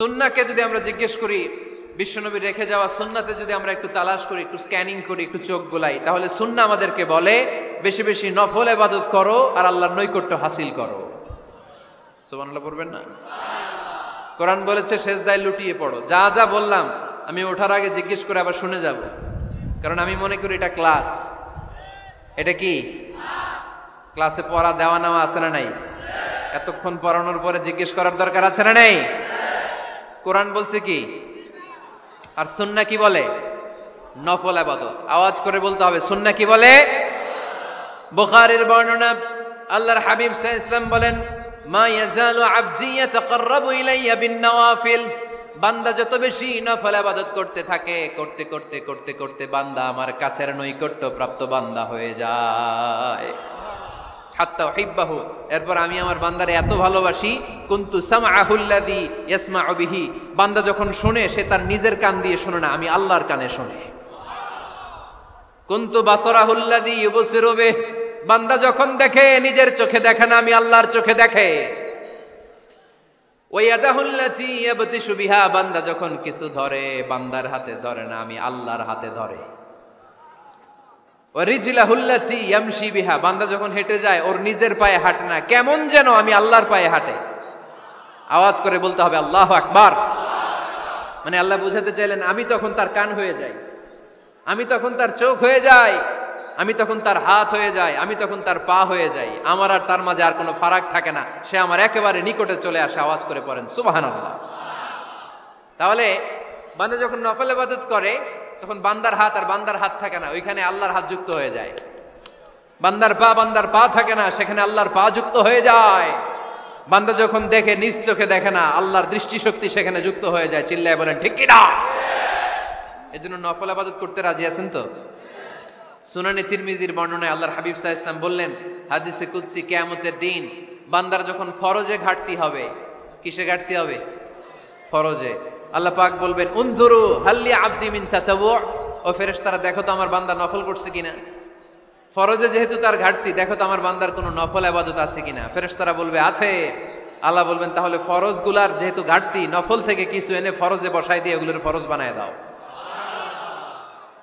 সুন্নাহকে যদি আমরা জিজ্ঞেস করি, বিশ্বনবী রেখে যাওয়া সুন্নাতে যদি আমরা একটু তালাশ করি, একটু স্ক্যানিং করি, একটু চোখ গোলাই, তাহলে সুন্নাহ আমাদেরকে বলে বেশি বেশি নফল ইবাদত করো আর আল্লাহর নৈকট্য হাসিল করো। সুবহানাল্লাহ পড়বেন না? কোরআন বলেছে সেজদায় লুটিয়ে পড়ো। যা যা বললাম আমি ওঠার আগে জিজ্ঞেস করে আবার শুনে যাব, কারণ আমি মনে করি এটা ক্লাস। এটা কি ক্লাসে পড়া দেওয়া নেওয়া আছে না নাই? এতক্ষণ পড়ানোর পরে জিজ্ঞেস করার দরকার আছে না নাই? কোরআন বলছে কি আর সুন্নাহ কি বলে? নফল ইবাদত। আওয়াজ করে বলতে হবে, সুন্নাহ কি বলে? বুখারীর বর্ণনা, আল্লাহর হাবিব সাল্লাল্লাহু আলাইহি ওয়াসাল্লাম বলেন, মা ইয়াজালু আবদি ইয়াতাকাররাবু ইলাইয়া বিন নওয়াফিল। বান্দা যত বেশি নফল ইবাদত করতে থাকে, করতে করতে করতে করতে বান্দা আমার কাছের নৈকট্য প্রাপ্ত বান্দা হয়ে যায়। হাত্তা উহিব্বাহু, এরপর আমি আমার বান্দারে এত ভালোবাসি, কুনতু সামআহুল্লাযী ইয়াসমাউ বিহি। বান্দা যখন শুনে সে তার নিজের কান দিয়ে শুনে না, আমি আল্লাহর কানে শুনে। কুনতু বাসারাহুল্লাযী ইউবসিরু বিহি। বান্দা যখন দেখে নিজের চোখে দেখে না, আমি আল্লাহর চোখে দেখে। ওয়ায়াদাহুল্লাতী ইয়াবতিশু বিহা। বান্দা যখন কিছু ধরে বান্দার হাতে ধরে না, আমি আল্লাহর হাতে ধরে। ওয়ারিজলাহুল্লাতী ইয়ামশি বিহা। বান্দা যখন হেঁটে যায় ওর নিজের পায়ে হাঁটে না, কেমন যেন আমি আল্লাহর পায়ে হাঁটে। আওয়াজ করে বলতে হবে আল্লাহু আকবার। মানে আল্লাহ বুঝাতে চাইলেন আমি তখন তার কান হয়ে যাই, আমি তখন তার চোখ হয়ে যাই, আমি তখন তার হাত হয়ে যাই, আমি তখন তার পা হয়ে যাই। আমার আর তার মাঝে আর কোনো ফারাক থাকে না, সে আমার একেবারে নিকটে চলে আসে। আওয়াজ করে পড়েন সুবহানাল্লাহ। তাহলে বান্দা যখন নফল ইবাদত করে তখন বান্দার হাত আর বান্দার হাত থাকে না, ওইখানে আল্লাহর হাত যুক্ত হয়ে যায়। বান্দার পা থাকে না, সেখানে আল্লাহর পা যুক্ত হয়ে যায়। বান্দা যখন দেখে নিজ চোখে দেখে না, আল্লাহর দৃষ্টিশক্তি সেখানে যুক্ত হয়ে যায়। চিল্লায় বলেন ঠিক কি না? এজন্য নফল ইবাদত করতে রাজি আছেন তো? সুনানে তিরমিজির বর্ণনায় আল্লাহর হাবিব সাল্লাল্লাহু আলাইহি ওয়াসাল্লাম বললেন, হাদিসে কুদসি, কিয়ামতের দিন বান্দার যখন ফরজে ঘাটতি হবে, কিসে ঘাটতি হবে? ফরজে। আল্লাহ পাক বলবেন, উনজুরু হাল্লি আবদি মিন তাতাওয়ু। ও ফেরেশতারা দেখো তো আমার বান্দা নফল করছে কিনা। ফরজে যেহেতু তার ঘাটতি, দেখো তো আমার বান্দার কোনো নফল ইবাদত আছে কিনা। ফেরেশতারা বলবে আছে। আল্লাহ বলবেন তাহলে ফরজগুলার যেহেতু ঘাটতি, নফল থেকে কিছু এনে ফরজে বসাই দিয়ে ওগুলোর ফরজ বানায় দাও।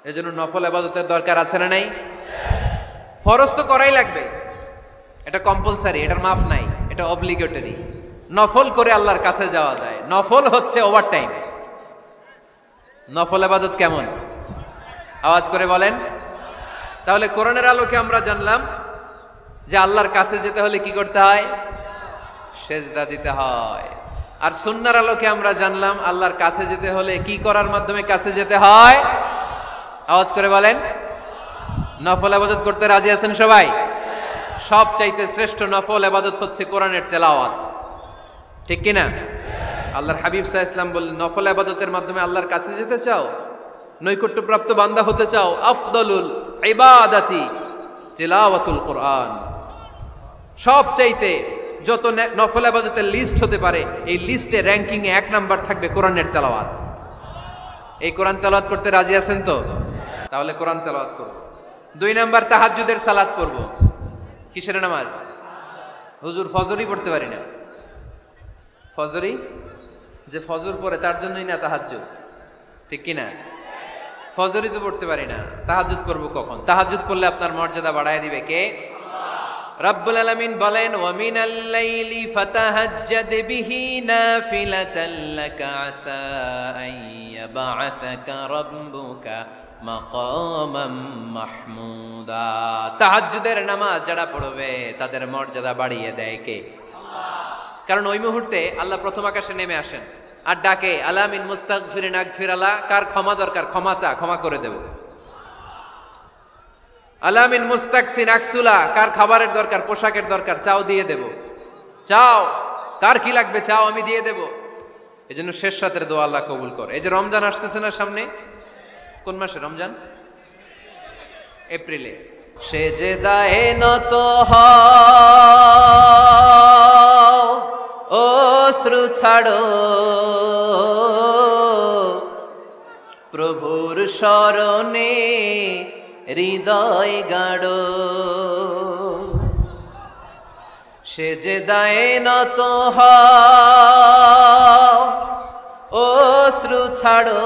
এজন্য নফল ইবাদতের দরকার আছে না নাই? ফরজ তো করাই লাগবে, এটা কম্পালসারি, এটার মাফ নাই, এটা অব্লিগেটরি। নফল করে আল্লাহর কাছে যাওয়া যায়। নফল হচ্ছে ওভারটাইম। নফল ইবাদত কেমন? আওয়াজ করে বলেন। তাহলে কোরআনের আলোকে আমরা জানলাম যে আল্লাহর কাছে যেতে হলে কি করতে হয়? সেজদা দিতে হয়। আর সুন্নাহর আলোকে আমরা জানলাম আল্লাহর কাছে যেতে হলে কি করার মাধ্যমে কাছে যেতে হয়? আওয়াজ করে বলেন। নফল ইবাদত করতে রাজি আছেন সবাই? সবচাইতে শ্রেষ্ঠ নফল ইবাদত হচ্ছে কোরআনের তেলাওয়াত, ঠিক কি না? আল্লাহর হাবিব সাল্লাল্লাহু আলাইহি ওয়াসাল্লাম বললেন, নফল ইবাদতের মাধ্যমে আল্লাহর কাছে যেতে চাও, নৈকট্যপ্রাপ্ত বান্দা হতে চাও, আফদলুল ইবাদাতি তিলাওয়াতুল কোরআন। সবচাইতে যত নফল ইবাদতের লিস্ট হতে পারে, এই লিস্টে র্যাঙ্কিং এ 1 নাম্বার থাকবে কোরআনের তেলাওয়াত। এই কোরআন তেলাওয়াত করতে রাজি আছেন তো? তাহলে কোরআন তেলাওয়াত করব। 2 নাম্বার তাহাজ্জুদের সালাত পড়ব। কিসের নামাজ? হুজুর ফজরই পড়তে পারি না। ফজরই যে ফজর পড়ে তার জন্যই না তাহাজ্জুদ, ঠিক কি না? ফজরই তো পড়তে পারি না, তাহাজ্জুদ করব কখন? তাহাজ্জুদ পড়লে আপনার মর্যাদা বাড়ায় দিবে কে? রব্বুল আলামিন বলেন, ওয়া মিনাল লাইলি ফাতাহাজ্জাদ বিহি নাফিলাতাল লাকা আসা আইয়াবা'আসাকা রাব্বুকা মাকামাম মাহমুদা। তাহাজ্জুদের নামাজ যারা পড়বে তাদের মর্যাদা বাড়িয়ে দেয় কে? আল্লাহ। কারণ ওই মুহূর্তে আল্লাহ প্রথম আকাশে নেমে আসেন আর ডাকে, আলা মিন মুস্তাগফিরিন আগফিরালা। কার ক্ষমা দরকার? ক্ষমা চা, ক্ষমা করে দেব। আলা মিন মুস্তাকসিন আকসুলা। কার খাবারের দরকার, পোশাকের দরকার, চাও দিয়ে দেব। চাও, কার কি লাগবে চাও, আমি দিয়ে দেব। এজন্য শেষ রাতের দোয়া আল্লাহ কবুল করে। এই যে রমজান আসতেছে না সামনে, কোন মাসে রমজান? এপ্রিলে। সেজদায়ে নত হও, অশ্রু ছাড়ো, প্রভুর শরণে হৃদয় গাড়ো। সেজদায়ে নত হও, অশ্রু ছাড়ো,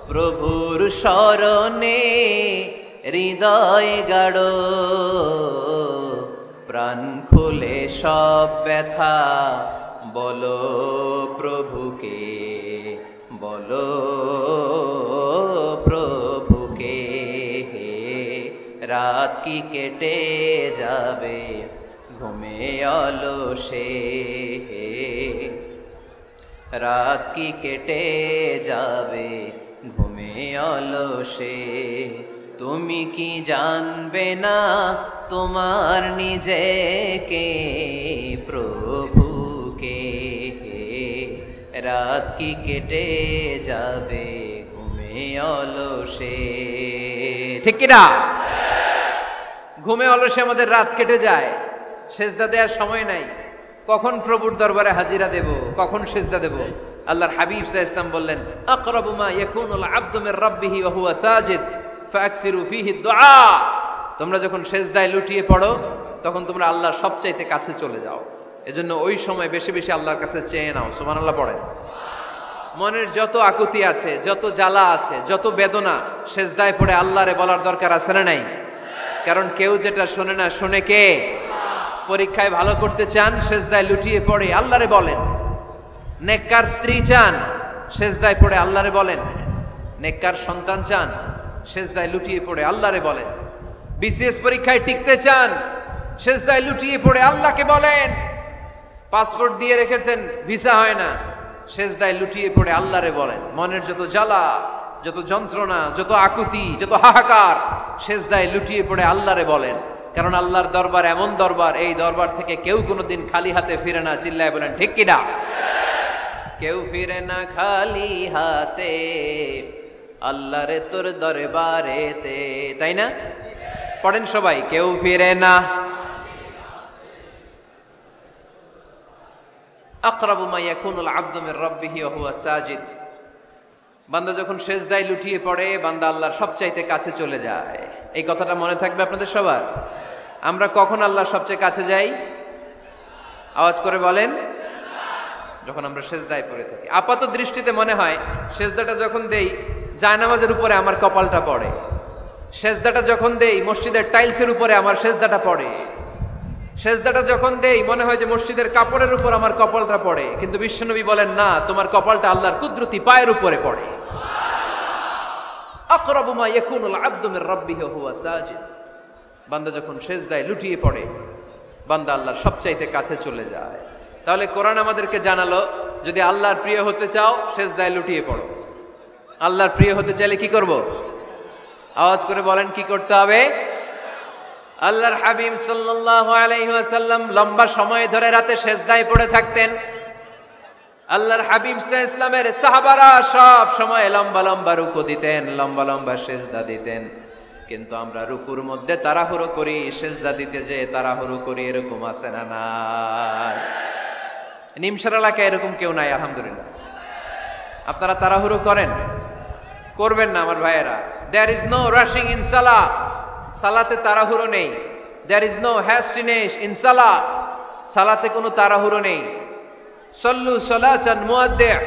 প্রভুর শরণে হৃদয় গাড়ো, প্রাণ খুলে সব ব্যথা বলো প্রভুকে, বলো প্রভুকে। রাত কি কেটে যাবে ঘুমে অলসে, রাত কি কেটে যাবে ঘুমে অলসে। তুমি কি জানবে না তোমার নিজেকে প্রভুকে, রাত কি কেটে যাবে ঘুমে অলসে। ঠিক কিনা? ঘুমে অলসে আমাদের রাত কেটে যায়, সেজদা দেওয়ার সময় নাই। কখন প্রভুর দরবারে হাজিরা দেব, কখন সেজদা দেব? আল্লাহর হাবিব সাল্লাল্লাহু আলাইহি ওয়াসাল্লাম বললেন, আকরাবু মা ইয়াকুনুল আবদু মির রাব্বিহি ওয়া হুয়া সাজিদ ফাকসিরু ফীহি দুআ। তোমরা যখন সেজদায় লুটিয়ে পড়ো তখন তোমরা আল্লাহর সবচাইতে কাছে চলে যাও। এজন্য ওই সময় বেশি বেশি আল্লাহর কাছে চেয়ে নাও। সুবহানাল্লাহ পড়েন। মনের যত আকুতি আছে, যত জ্বালা আছে, যত বেদনা, সেজদায় পড়ে আল্লাহরে বলার দরকার আছে না নাই? কারণ কেউ যেটা শোনে না, শোনে কে? পরীক্ষায় ভালো করতে চান, সেজদায় লুটিয়ে পড়ে আল্লাহরে বলেন। নেককার স্ত্রী চান, সেজদায় পড়ে আল্লাহরে বলেন। নেককার সন্তান চান, সেজদায় লুটিয়ে পড়ে আল্লাহরে বলেন। বিসিএস পরীক্ষায় টিকতে চান, সেজদায় লুটিয়ে পড়ে আল্লাহকে বলেন। পাসপোর্ট দিয়ে রেখেছেন, ভিসা হয় না, সেজদায় লুটিয়ে পড়ে আল্লাহরে বলেন। মনের যত জ্বালা, যত যন্ত্রণা, যত আকুতি, যত হাহাকার, সেজদায় লুটিয়ে পড়ে আল্লাহরে বলেন। কারণ আল্লাহর দরবার এমন দরবার, এই দরবার থেকে কেউ কোনোদিন খালি হাতে ফিরে না। চিল্লায় বলেন ঠিক কিনা? কেউ ফিরে না খালি হাতে আল্লাহরে তোর দরবারেতে, তাই না? পড়েন সবাই, কেউ ফিরে না। আকরাবু মা ইয়াকুনুল আবদু মির রাব্বিহি ওয়া হুয়া সাজিদ। বান্দা যখন সেজদায় লুটিয়ে পড়ে, বান্দা আল্লাহর সবচাইতে কাছে চলে যায়। এই কথাটা মনে থাকবে আপনাদের সবার। আমরা কখন আল্লাহর সবচেয়ে কাছে যাই? আওয়াজ করে বলেন। যখন আমরা সেজদায় পড়ে থাকি। আপাত দৃষ্টিতে মনে হয় সেজদাটা যখন দেই জায়নামাজের উপরে আমার কপালটা পড়ে, সেজদাটা যখন দেই মসজিদের টাইলসের উপরে আমার সেজদাটা পড়ে, সেজদাটা যখন দেই মনে হয় যে মসজিদের কাপড়ের উপর আমার কপালটা পড়ে। কিন্তু বিশ্বনবী বলেন না, তোমার কপালটা আল্লাহর কুদরতি পায়ের উপরে পড়ে। আকরাবু মা ইয়াকুনুল আবদু মির রাব্বিহি ওয়া হুয়া সাজিদ। বান্দা যখন সেজদায় লুটিয়ে পড়ে, বান্দা আল্লাহর সবচাইতে কাছে চলে যায়। তাহলে কোরআন আমাদেরকে জানালো, যদি আল্লাহর প্রিয় হতে চাও সেজদায় লুটিয়ে পড়ো। আল্লাহর প্রিয় হতে চাইলে কি করব? আওয়াজ করে বলেন কি করতে হবে? আল্লাহর হাবিব সাল্লাল্লাহু আলাইহি ওয়াসাল্লাম লম্বা সময় ধরে রাতে সেজদায় পড়ে থাকতেন। আল্লাহর হাবিব সাল্লাল্লাহু আলাইহি ওয়াসাল্লামের সাহাবারা সব সময় লম্বা লম্বা রুকু দিতেন, লম্বা লম্বা সেজদা দিতেন। কিন্তু আমরা রুকুর মধ্যে তাড়াহুড়ো করি, সেজদা দিতে যে তাড়াহুড়ো করি, এরকম আছে না নাই? নিমসার এলাকায় এরকম কেউ নাই আলহামদুলিল্লাহ। আপনারা তাড়াহুড়ো করেন? করবেন না আমার ভাইয়েরা। There is no rushing in salah. সালাতে তাড়াহুড়ো নেই। There is no hastiness in salah. সালাতে কোনো তাড়াহুড়ো নেই। সল্লু সলাতান মুআদ্দিহ।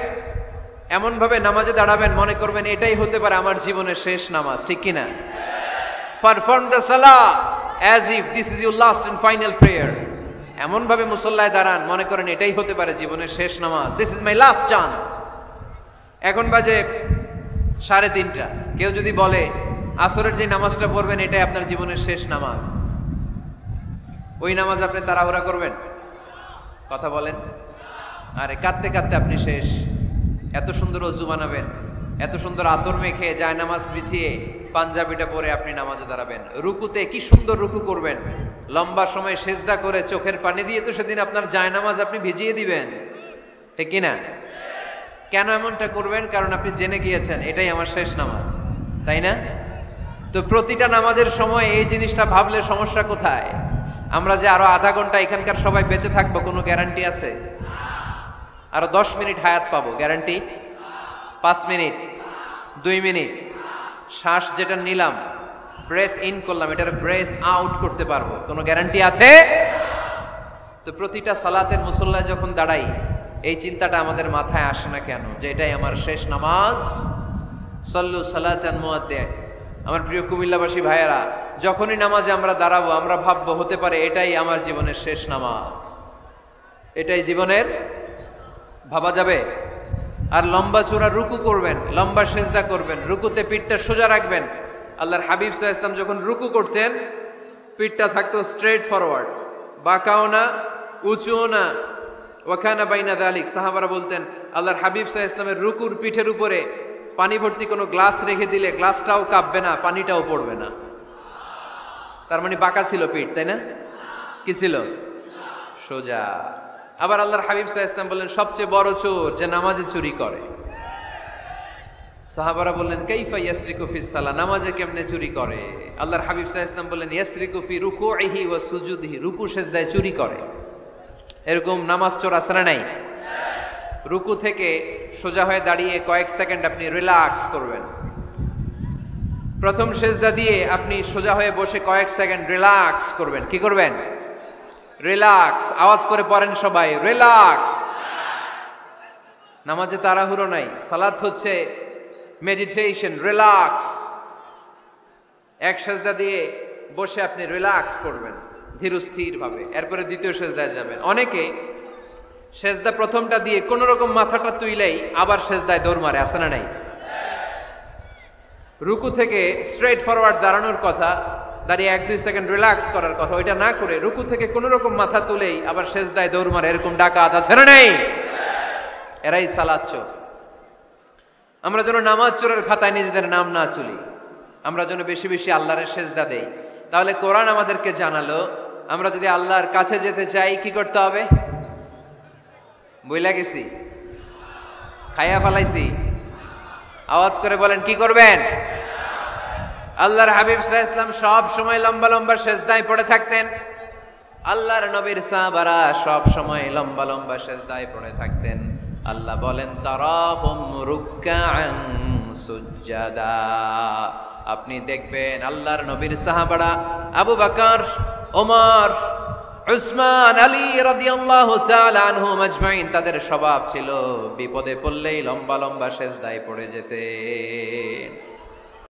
এমন ভাবে নামাজে দাঁড়াবেন মনে করবেন এটাই হতে পারে আমার জীবনের শেষ নামাজ, ঠিক কিনা? Perform the salah as if this is your last and final prayer. এমন ভাবে মুসল্লায় দাঁড়ান মনে করেন এটাই হতে পারে জীবনের শেষ নামাজ। This is my last chance. এখন বাজে 3:30। কেউ যদি বলে আসরের যে নামাজটা পড়বেন এটাই আপনার জীবনের শেষ নামাজ, ওই নামাজ আপনি তাড়াহুড়া করবেন? কথা বলেন। আরে কাঁদতে কাঁদতে আপনি শেষ। এত সুন্দর ওযু বানাবেন, এত সুন্দর আতর মেখে জায়নামাজ বিছিয়ে পাঞ্জাবিটা পরে আপনি নামাজে দাঁড়াবেন। রুকুতে কি সুন্দর রুকু করবেন, লম্বা সময় সেজদা করে চোখের পানি দিয়ে তো সেদিন আপনার জায়নামাজ আপনি ভিজিয়ে দিবেন, ঠিক কিনা? কেন এমনটা করবেন? কারণ আপনি জেনে গিয়েছেন এটাই আমার শেষ নামাজ, তাই না? তো প্রতিটা নামাজের সময় এই জিনিসটা ভাবলে সমস্যা কোথায়? আমরা যে আরো আধা ঘন্টা এখানকার সবাই বেঁচে থাকবো কোনো গ্যারান্টি আছে? আরো 10 মিনিট হায়াত পাবো, গ্যারান্টি? 5 মিনিট, 2 মিনিট, শ্বাস যেটা নিলাম, ব্রেথ ইন করলাম, এটার ব্রেথ আউট করতে পারবো, কোনো গ্যারান্টি আছে? তো প্রতিটা সালাতের মুসল্লায় যখন দাঁড়াই এই চিন্তাটা আমাদের মাথায় আসে না কেন যে এটাই আমার শেষ নামাজ? সল্লু সালাতান মুআদ্দিন। আমার প্রিয় কুমিল্লাবাসী ভাইয়েরা, যখনই নামাজে আমরা দাঁড়াবো আমরা ভাববো হতে পারে এটাই আমার জীবনের শেষ নামাজ, এটাই জীবনের, ভাবা যাবে? আর লম্বা চূড়া রুকু করবেন, লম্বা সেজদা করবেন, রুকুতে পিঠটা সোজা রাখবেন। আল্লাহর হাবিব সাল্লাল্লাহু আলাইহি ওয়াসাল্লাম যখন রুকু করতেন পিঠটা থাকতো স্ট্রেট ফরওয়ার্ড, বাঁকাও না উঁচুও না। ওয়াকানা বাইনা যালিক। সাহাবারা বলতেন আল্লাহর হাবিব সাল্লাল্লাহু আলাইহি ওয়াসাল্লামের রুকুর পিঠের উপরে পানি ভর্তি কোনো গ্লাস রেখে দিলে গ্লাসটাও কাঁপবে না, পানিটাও পড়বে না। তার মানে বাঁকা ছিল পিঠ, তাই না? কি ছিল? সোজা। আবার আল্লাহর হাবিব সাল্লাল্লাহু আলাইহি ওয়াসাল্লাম বললেন সবচেয়ে বড় চোর যে নামাজে চুরি করে। সাহাবারা বললেন কাইফা ইয়াসরিকু ফিস সালাহ, নামাজে কেমনে চুরি করে? আল্লাহর হাবিব সাল্লাল্লাহু আলাইহি ওয়াসাল্লাম বললেন ইয়াসরিকু ফি রুকুইহি ওয়া সুজুদিহি, রুকু সেজদায় চুরি করে। এরকম নামাজ চোর আছে না নাই? রুকু থেকে সোজা হয়ে দাঁড়িয়ে কয়েক সেকেন্ড আপনি রিল্যাক্স করবেন। প্রথম সেজদা দিয়ে আপনি সোজা হয়ে বসে কয়েক সেকেন্ড রিল্যাক্স করবেন। কি করবেন? রিল্যাক্স। আওয়াজ করে পড়েন সবাই, রিল্যাক্স। নামাজে তাড়াহুড়ো নাই, সালাত হচ্ছে মেডিটেশন, রিল্যাক্স। এক সেজদা দিয়ে বসে আপনি রিল্যাক্স করবেন ধীরস্থির ভাবে, এরপরে দ্বিতীয় সেজদায় যাবেন। অনেকে সেজদা প্রথমটা দিয়ে কোন রকম মাথাটা তুইলেই আবার সেজদায় দৌড় মারে, আছে না নাই? রুকু থেকে স্ট্রেট ফরওয়ার্ড দাঁড়ানোর কথা, দাঁড়িয়ে 1-2 সেকেন্ড রিল্যাক্স করার কথা, ওইটা না করে রুকু থেকে কোন রকম মাথা তুলেই আবার সেজদায় দৌড় মারে, এরকম ডাকাত আছে না নাই? এরাই সালাত চোর। আমরা যেন নামাজ চোরের খাতায় নিজেদের নাম না তুলি, আমরা যেন বেশি বেশি আল্লাহর সেজদা দেই। তাহলে কোরআন আমাদেরকে জানালো আমরা যদি আল্লাহর কাছে যেতে চাই কি করতে হবে? বইলা গেছি, খাইয়া ফেলাইছি? আওয়াজ করে বলেন কি করবেন? আল্লাহর হাবিব সাল্লাল্লাহু আলাইহি ওয়াসাল্লাম সব সময় লম্বা লম্বা সেজদায় পড়ে থাকতেন। আল্লাহর নবীর সাহাবারা সব সময় লম্বা লম্বা সেজদায় পড়ে থাকতেন। আল্লাহ বলেন তারাহুম রুকআন সুজদা। আপনি দেখবেন আল্লাহর নবীর সাহাবারা আবু বকর, ওমর, উসমান, আলী রাদিয়াল্লাহু তাআলা আনহুম আজমাইন, তাদের স্বভাব ছিল বিপদে পড়লেই লম্বা লম্বা সেজদায় পড়ে যেতেন।